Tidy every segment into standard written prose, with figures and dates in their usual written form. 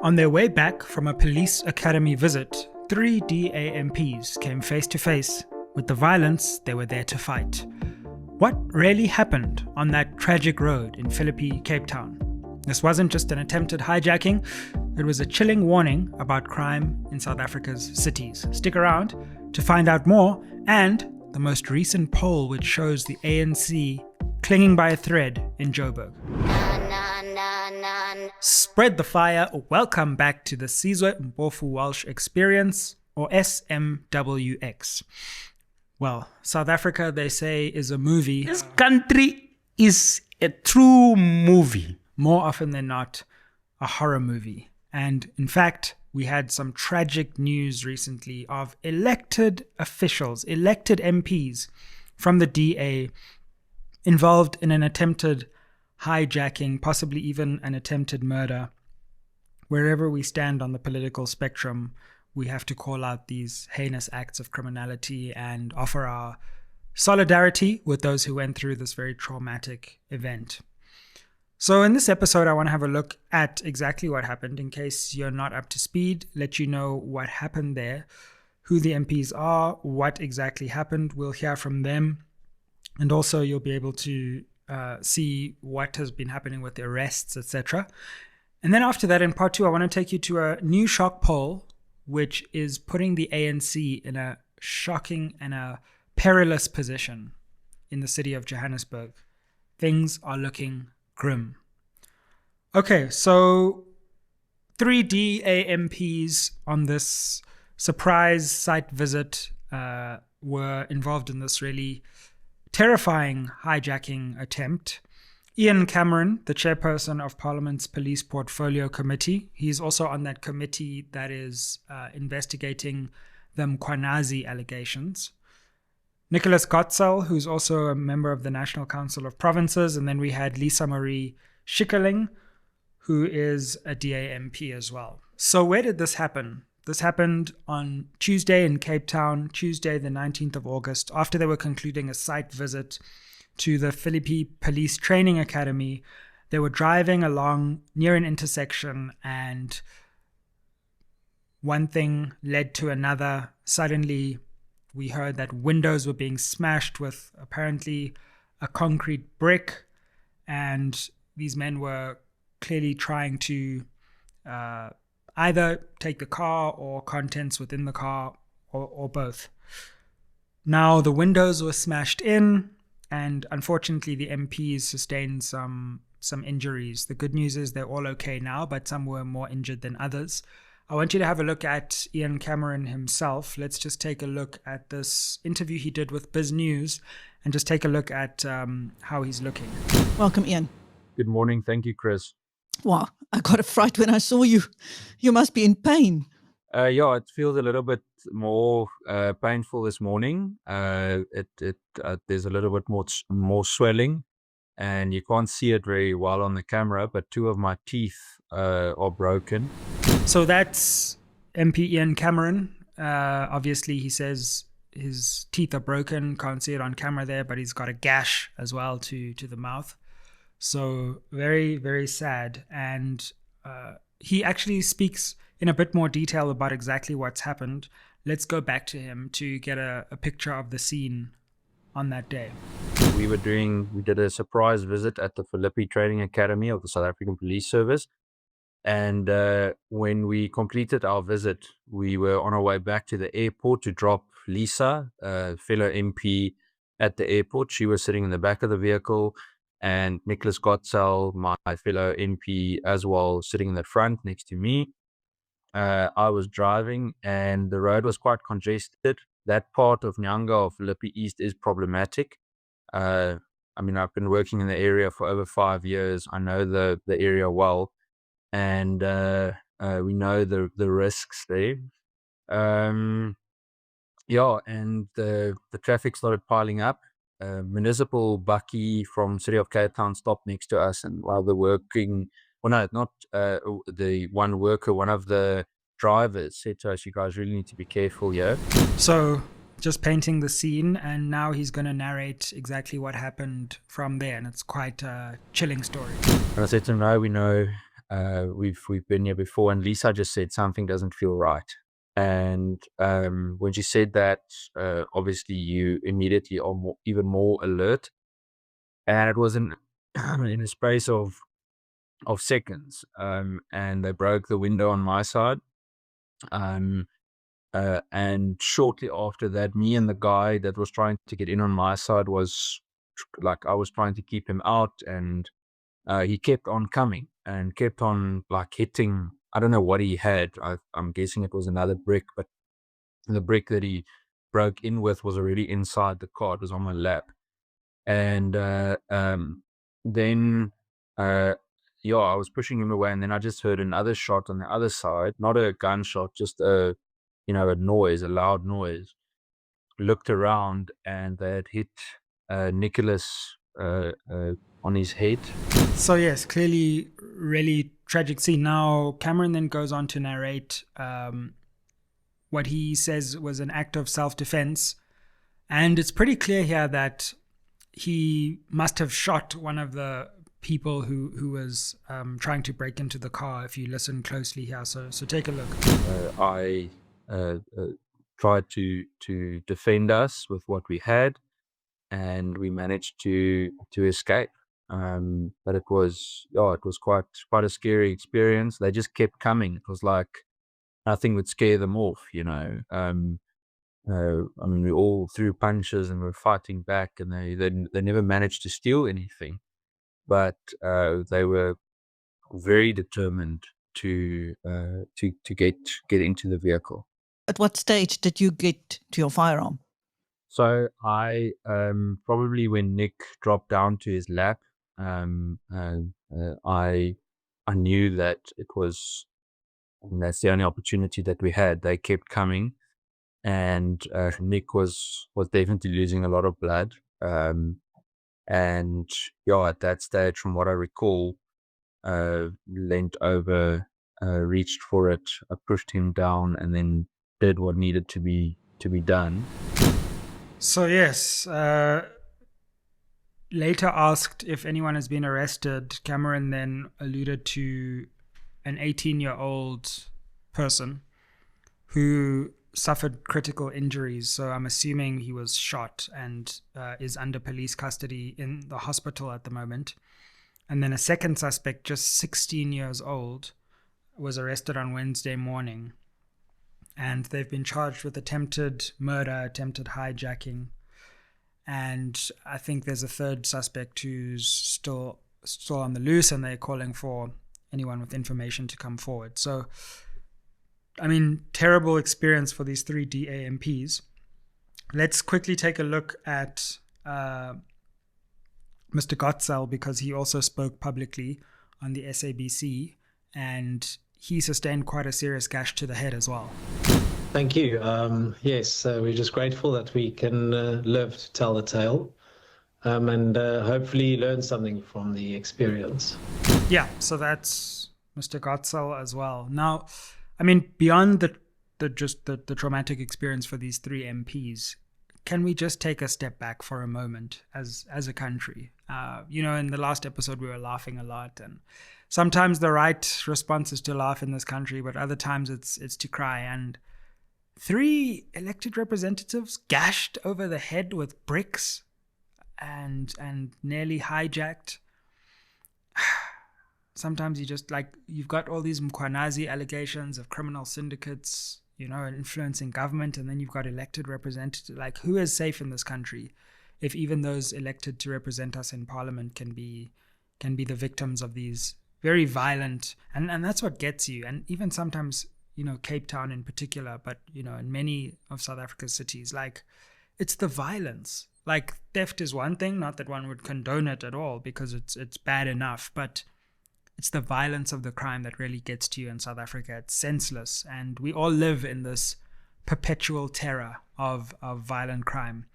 On their way back from a police academy visit, 3 DAMPs came face to face with the violence they were there to fight. What really happened on that tragic road in Phillipi, Cape Town? This wasn't just an attempted hijacking, it was a chilling warning about crime in South Africa's cities. Stick around to find out more, and the most recent poll which shows the ANC clinging by a thread in Joburg. Spread the fire. Welcome back to the Mpofu-Walsh experience, or SMWX. Well, South Africa, they say, is a movie. This country is a true movie. More often than not, a horror movie. And in fact, we had some tragic news recently of elected officials, elected MPs from the DA involved in an attempted hijacking, possibly even an attempted murder. Wherever we stand on the political spectrum, we have to call out these heinous acts of criminality and offer our solidarity with those who went through this very traumatic event. So in this episode, I want to have a look at exactly what happened. In case you're not up to speed, let you know what happened there, who the MPs are, what exactly happened. We'll hear from them. And also you'll be able to see what has been happening with the arrests, etc. And then after that, in part 2, I want to take you to a new shock poll, which is putting the ANC in a shocking and a perilous position in the city of Johannesburg. Things are looking grim. Okay, so 3 DAMPs on this surprise site visit were involved in this really terrifying hijacking attempt. Ian Cameron, the chairperson of Parliament's Police Portfolio Committee, he's also on that committee that is investigating the Mkhwanazi allegations. Nicholas Godsell, who's also a member of the National Council of Provinces, and then we had Lisa Schickerling, who is a DAMP as well. So where did this happen? This happened on Tuesday in Cape Town, Tuesday the 19th of August, after they were concluding a site visit to the Phillipi Police Training Academy. They were driving along near an intersection and one thing led to another. Suddenly, we heard that windows were being smashed with apparently a concrete brick, and these men were clearly trying to either take the car or contents within the car or both. Now, the windows were smashed in, and unfortunately the MPs sustained some injuries. The good news is they're all okay now, but some were more injured than others. I want you to have a look at Ian Cameron himself. Let's just take a look at this interview he did with Biz News and just take a look at how he's looking. Welcome, Ian. Good morning. Thank you, Chris. Wow, I got a fright when I saw you. You must be in pain. Yeah, it feels a little bit more painful this morning. There's a little bit more swelling, and you can't see it very well on the camera, but 2 of my teeth are broken. So that's MP Ian Cameron. Obviously, he says his teeth are broken. Can't see it on camera there, but he's got a gash as well to the mouth. So very, very sad. And he actually speaks in a bit more detail about exactly what's happened. Let's go back to him to get a picture of the scene on that day. We did a surprise visit at the Phillipi Training Academy of the South African Police Service. And when we completed our visit, we were on our way back to the airport to drop Lisa, a fellow MP, at the airport. She was sitting in the back of the vehicle, and Nicholas Godsell, my fellow MP as well, sitting in the front next to me. I was driving, and the road was quite congested. That part of Nyanga of Phillipi East is problematic. I've been working in the area for over 5 years. I know the area well, and we know the risks there. And the traffic started piling up. Municipal bakkie from City of Cape Town stopped next to us, and while they're working, the one worker, one of the drivers said to us, "You guys really need to be careful here." So just painting the scene, and now he's going to narrate exactly what happened from there, and it's quite a chilling story. And I said to him, "No, we know we've been here before, and Lisa just said something doesn't feel right. And when she said that, obviously you immediately are even more alert. And it was in in a space of seconds. And they broke the window on my side. And shortly after that, me and the guy that was trying to get in on my side was like, I was trying to keep him out, and he kept on coming and kept on like hitting. I don't know what he had. I'm guessing it was another brick, but the brick that he broke in with was already inside the car. It was on my lap. And then yeah, I was pushing him away, and then I just heard another shot on the other side, not a gunshot, just a noise, a loud noise. Looked around, and they had hit Nicholas on his head. So yes, clearly really tragic scene. Now Cameron then goes on to narrate what he says was an act of self-defense, and it's pretty clear here that he must have shot one of the people who was trying to break into the car, if you listen closely here. So take a look. I tried to defend us with what we had, and we managed to escape. But it was quite a scary experience. They just kept coming. It was like nothing would scare them off, I mean, we all threw punches and were fighting back, and they never managed to steal anything, but they were very determined to get into the vehicle. At what stage did you get to your firearm? So I probably when Nick dropped down to his lap, I knew that it was, and that's the only opportunity that we had. They kept coming, and Nick was definitely losing a lot of blood. And yeah, at that stage, from what I recall, leant over, reached for it, I pushed him down, and then did what needed to be done. So yes, later asked if anyone has been arrested, Cameron then alluded to an 18-year-old person who suffered critical injuries. So I'm assuming he was shot and is under police custody in the hospital at the moment. And then a second suspect, just 16 years old, was arrested on Wednesday morning. And they've been charged with attempted murder, attempted hijacking. And I think there's a third suspect who's still on the loose, and they're calling for anyone with information to come forward. So, I mean, terrible experience for these three DAMPs. Let's quickly take a look at Mr. Godsell, because he also spoke publicly on the SABC, and he sustained quite a serious gash to the head as well. Thank you. Yes, we're just grateful that we can live to tell the tale, and hopefully learn something from the experience. Yeah, so that's Mr. Godsell as well. Now, I mean, beyond the traumatic experience for these three MPs, can we just take a step back for a moment as a country? In the last episode, we were laughing a lot, and sometimes the right response is to laugh in this country, but other times it's to cry. And 3 elected representatives gashed over the head with bricks and nearly hijacked. Sometimes you just, like, you've got all these Mkhwanazi allegations of criminal syndicates, influencing government, and then you've got elected representatives. Like, who is safe in this country if even those elected to represent us in parliament can be the victims of these very violent, and that's what gets you. And even sometimes, Cape Town in particular, but in many of South Africa's cities, like, it's the violence. Like, theft is one thing, not that one would condone it at all, because it's bad enough, but it's the violence of the crime that really gets to you in South Africa. It's senseless, and we all live in this perpetual terror of violent crime,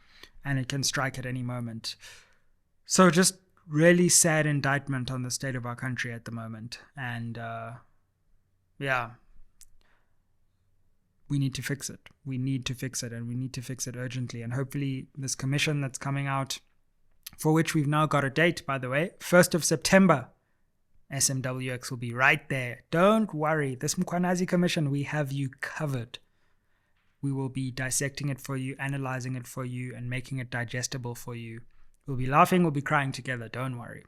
and it can strike at any moment. So just really sad indictment on the state of our country at the moment. And we need to fix it. We need to fix it, and we need to fix it urgently. And hopefully this commission that's coming out, for which we've now got a date, by the way, 1st of September. SMWX will be right there. Don't worry. This Mkhwanazi Commission, we have you covered. We will be dissecting it for you, analyzing it for you, and making it digestible for you. We'll be laughing, we'll be crying together. Don't worry.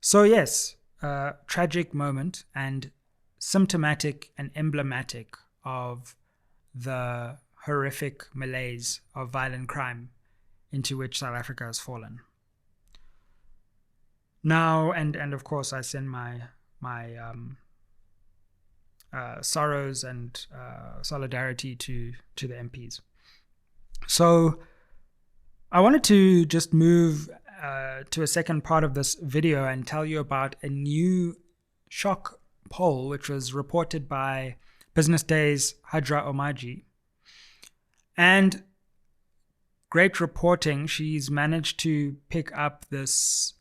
So yes, tragic moment and symptomatic and emblematic of the horrific malaise of violent crime into which South Africa has fallen. Now, and of course, I send my sorrows and solidarity to the MPs. So I wanted to just move to a second part of this video and tell you about a new shock poll which was reported by Business Day's Hajra Omaji. And great reporting, she's managed to pick up this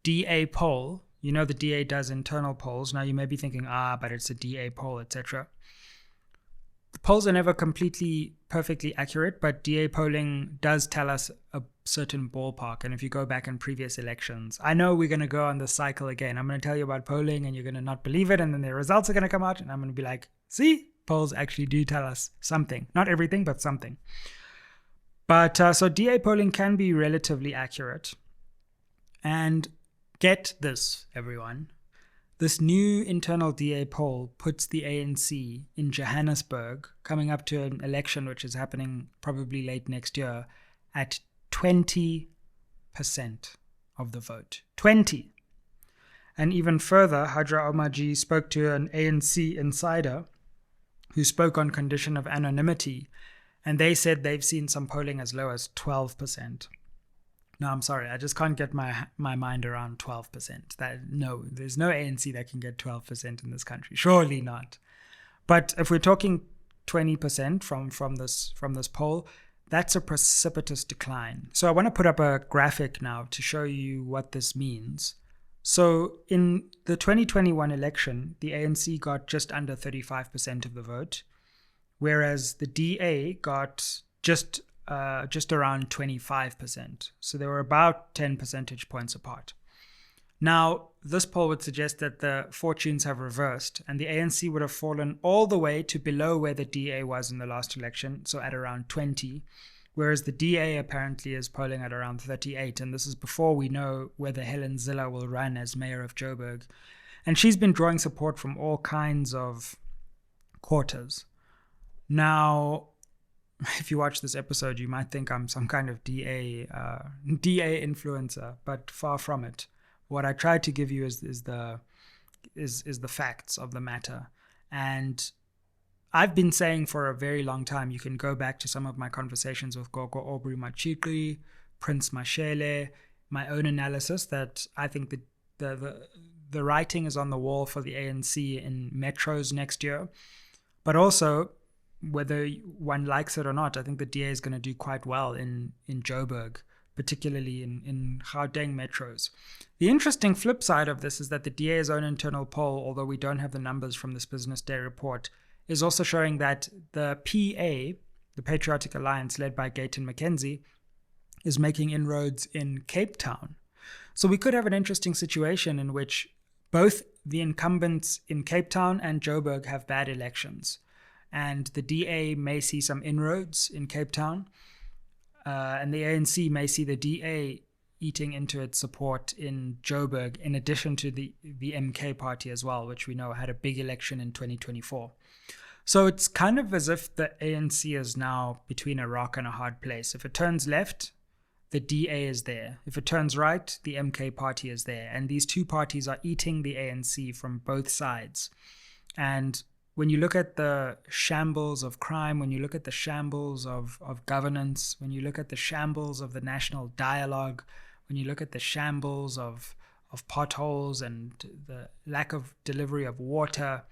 DA poll. You know the DA does internal polls. Now you may be thinking, but it's a DA poll, etc. The polls are never completely perfectly accurate, but DA polling does tell us a certain ballpark. And if you go back in previous elections, I know we're going to go on this cycle again. I'm going to tell you about polling and you're going to not believe it. And then the results are going to come out and I'm going to be like, see, polls actually do tell us something. Not everything, but something. But so DA polling can be relatively accurate. And get this, everyone. This new internal DA poll puts the ANC in Johannesburg, coming up to an election which is happening probably late next year, at 20% of the vote. 20. And even further, Hajra Omaji spoke to an ANC insider who spoke on condition of anonymity, and they said they've seen some polling as low as 12%. No, I'm sorry. I just can't get my mind around 12%. There's no ANC that can get 12% in this country. Surely not. But if we're talking 20% from this poll, that's a precipitous decline. So I want to put up a graphic now to show you what this means. So in the 2021 election, the ANC got just under 35% of the vote, whereas the DA got just around 25%. So they were about 10 percentage points apart. Now, this poll would suggest that the fortunes have reversed and the ANC would have fallen all the way to below where the DA was in the last election, so at around 20, whereas the DA apparently is polling at around 38. And this is before we know whether Helen Zille will run as mayor of Joburg. And she's been drawing support from all kinds of quarters. Now, if you watch this episode, you might think I'm some kind of DA influencer, but far from it. What I tried to give you is the facts of the matter. And I've been saying for a very long time, you can go back to some of my conversations with Gogo Aubrey Machikri, Prince Mashele, my own analysis that I think the writing is on the wall for the ANC in metros next year. But also, whether one likes it or not, I think the DA is going to do quite well in Joburg, particularly in Gauteng metros. The interesting flip side of this is that the DA's own internal poll, although we don't have the numbers from this Business Day report, is also showing that the PA, the Patriotic Alliance led by Gayton McKenzie, is making inroads in Cape Town. So we could have an interesting situation in which both the incumbents in Cape Town and Joburg have bad elections. And the DA may see some inroads in Cape Town, and the ANC may see the DA eating into its support in Joburg, in addition to the MK party as well, which we know had a big election in 2024. So it's kind of as if the ANC is now between a rock and a hard place. If it turns left, the DA is there. If it turns right, the MK party is there. And these two parties are eating the ANC from both sides. And when you look at the shambles of crime, when you look at the shambles of governance, when you look at the shambles of the national dialogue, when you look at the shambles of potholes and the lack of delivery of water,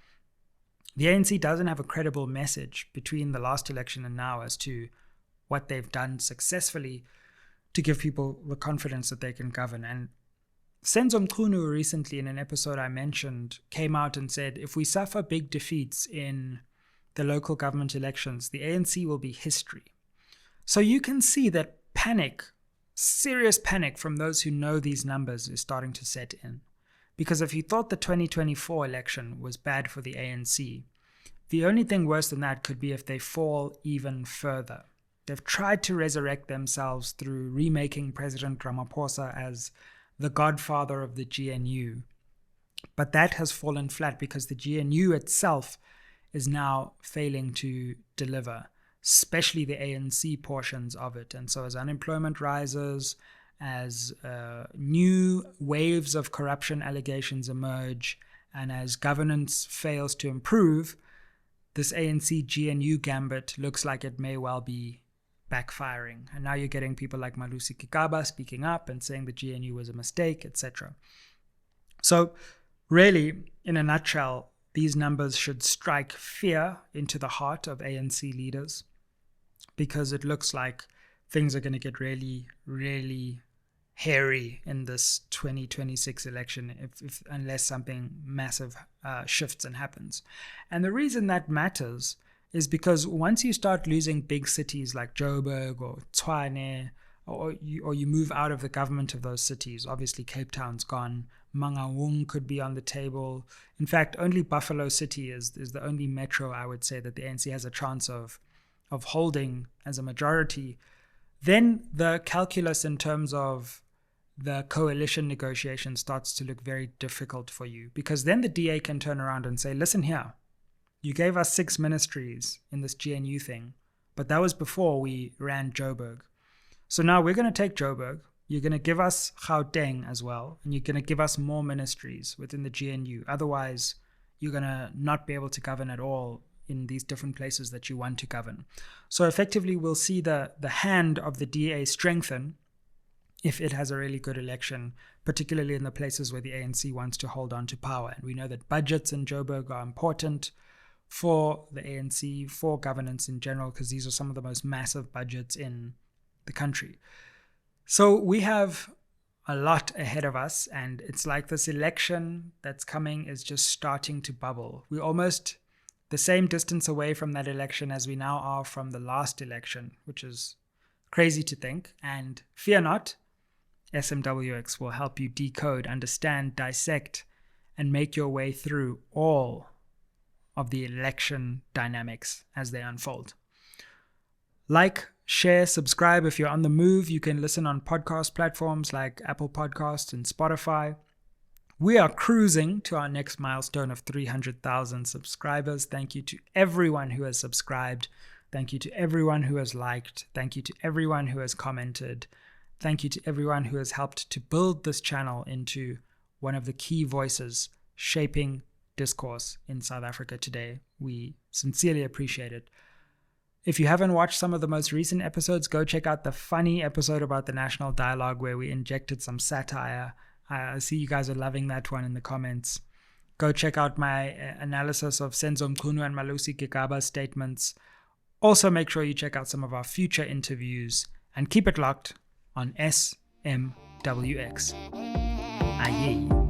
the ANC doesn't have a credible message between the last election and now as to what they've done successfully to give people the confidence that they can govern. And Senzo Mchunu recently, in an episode I mentioned, came out and said, if we suffer big defeats in the local government elections, the ANC will be history. So you can see that panic, serious panic from those who know these numbers is starting to set in. Because if you thought the 2024 election was bad for the ANC, the only thing worse than that could be if they fall even further. They've tried to resurrect themselves through remaking President Ramaphosa as the godfather of the GNU. But that has fallen flat because the GNU itself is now failing to deliver, especially the ANC portions of it. And so as unemployment rises, as new waves of corruption allegations emerge, and as governance fails to improve, this ANC GNU gambit looks like it may well be backfiring. And now you're getting people like Malusi Kigaba speaking up and saying the GNU was a mistake, etc. So really, in a nutshell, these numbers should strike fear into the heart of ANC leaders, because it looks like things are going to get really, really hairy in this 2026 election unless something massive shifts and happens. And the reason that matters is because once you start losing big cities like Joburg or Tshwane, or you move out of the government of those cities, obviously Cape Town's gone, Mangaung could be on the table. In fact, only Buffalo City is the only metro, I would say, that the ANC has a chance of holding as a majority. Then the calculus in terms of the coalition negotiation starts to look very difficult for you, because then the DA can turn around and say, listen here, you gave us 6 ministries in this GNU thing, but that was before we ran Joburg. So now we're going to take Joburg, you're going to give us Gauteng as well, and you're going to give us more ministries within the GNU. Otherwise, you're going to not be able to govern at all in these different places that you want to govern. So effectively, we'll see the hand of the DA strengthen if it has a really good election, particularly in the places where the ANC wants to hold on to power. And we know that budgets in Joburg are important for the ANC, for governance in general, because these are some of the most massive budgets in the country. So we have a lot ahead of us, and it's like this election that's coming is just starting to bubble. We're almost the same distance away from that election as we now are from the last election, which is crazy to think. And fear not, SMWX will help you decode, understand, dissect, and make your way through all of the election dynamics as they unfold. Like, share, subscribe. If you're on the move, you can listen on podcast platforms like Apple Podcasts and Spotify. We are cruising to our next milestone of 300,000 subscribers. Thank you to everyone who has subscribed. Thank you to everyone who has liked. Thank you to everyone who has commented. Thank you to everyone who has helped to build this channel into one of the key voices shaping discourse in South Africa today. We sincerely appreciate it. If you haven't watched some of the most recent episodes, go check out the funny episode about the National Dialogue where we injected some satire. I see you guys are loving that one in the comments. Go check out my analysis of Senzo Mchunu and Malusi Gigaba's statements. Also, make sure you check out some of our future interviews and keep it locked on SMWX. Aye.